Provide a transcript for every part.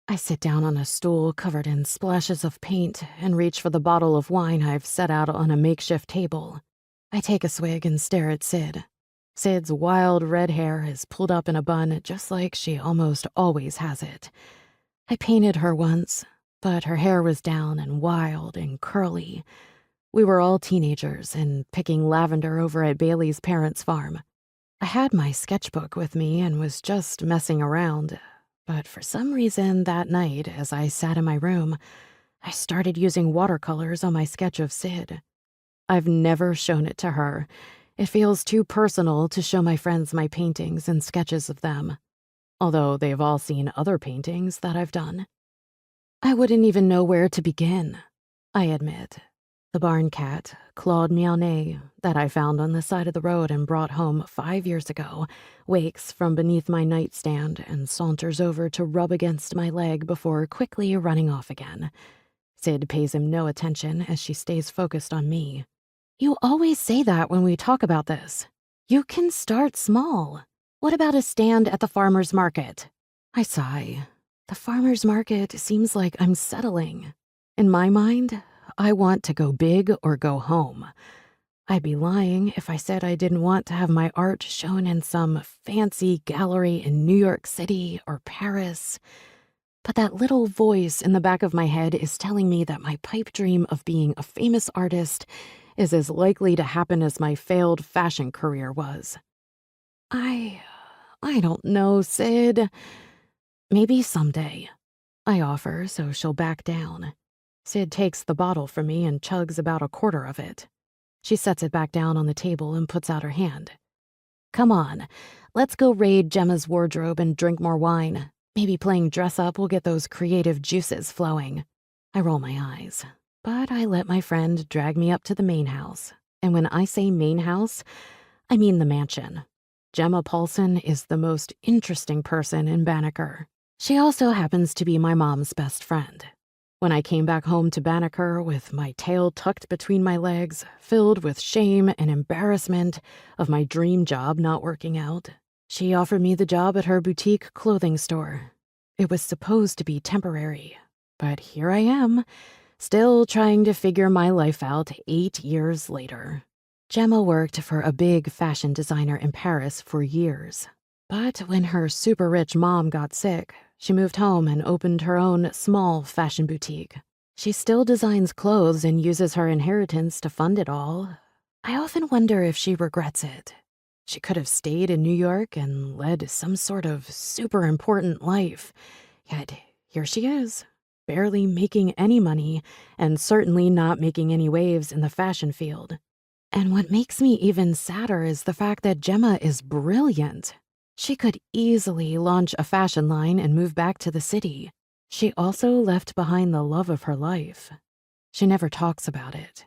I sit down on a stool covered in splashes of paint and reach for the bottle of wine I've set out on a makeshift table. I take a swig and stare at Sid. Sid's wild red hair is pulled up in a bun just like she almost always has it. I painted her once, but her hair was down and wild and curly. We were all teenagers and picking lavender over at Bailey's parents' farm. I had my sketchbook with me and was just messing around, but for some reason that night, as I sat in my room, I started using watercolors on my sketch of Sid. I've never shown it to her. It feels too personal to show my friends my paintings and sketches of them, although they've all seen other paintings that I've done. I wouldn't even know where to begin, I admit. The barn cat, Claude Mianet, that I found on the side of the road and brought home 5 years ago, wakes from beneath my nightstand and saunters over to rub against my leg before quickly running off again. Sid pays him no attention as she stays focused on me. You always say that when we talk about this. You can start small. What about a stand at the farmer's market? I sigh. The farmer's market seems like I'm settling. In my mind, I want to go big or go home. I'd be lying if I said I didn't want to have my art shown in some fancy gallery in New York City or Paris. But that little voice in the back of my head is telling me that my pipe dream of being a famous artist is as likely to happen as my failed fashion career was. I don't know, Sid. Maybe someday, I offer so she'll back down. Sid takes the bottle from me and chugs about a quarter of it. She sets it back down on the table and puts out her hand. Come on, let's go raid Gemma's wardrobe and drink more wine. Maybe playing dress up will get those creative juices flowing. I roll my eyes, but I let my friend drag me up to the main house. And when I say main house, I mean the mansion. Gemma Paulson is the most interesting person in Banneker. She also happens to be my mom's best friend. When I came back home to Banneker with my tail tucked between my legs, filled with shame and embarrassment of my dream job not working out, she offered me the job at her boutique clothing store. It was supposed to be temporary, but here I am, still trying to figure my life out 8 years later. Gemma worked for a big fashion designer in Paris for years. But when her super-rich mom got sick, she moved home and opened her own small fashion boutique. She still designs clothes and uses her inheritance to fund it all. I often wonder if she regrets it. She could have stayed in New York and led some sort of super important life. Yet here she is, barely making any money and certainly not making any waves in the fashion field. And what makes me even sadder is the fact that Gemma is brilliant. She could easily launch a fashion line and move back to the city. She also left behind the love of her life. She never talks about it.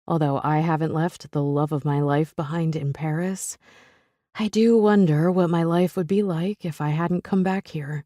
Although I haven't left the love of my life behind in Paris, I do wonder what my life would be like if I hadn't come back here.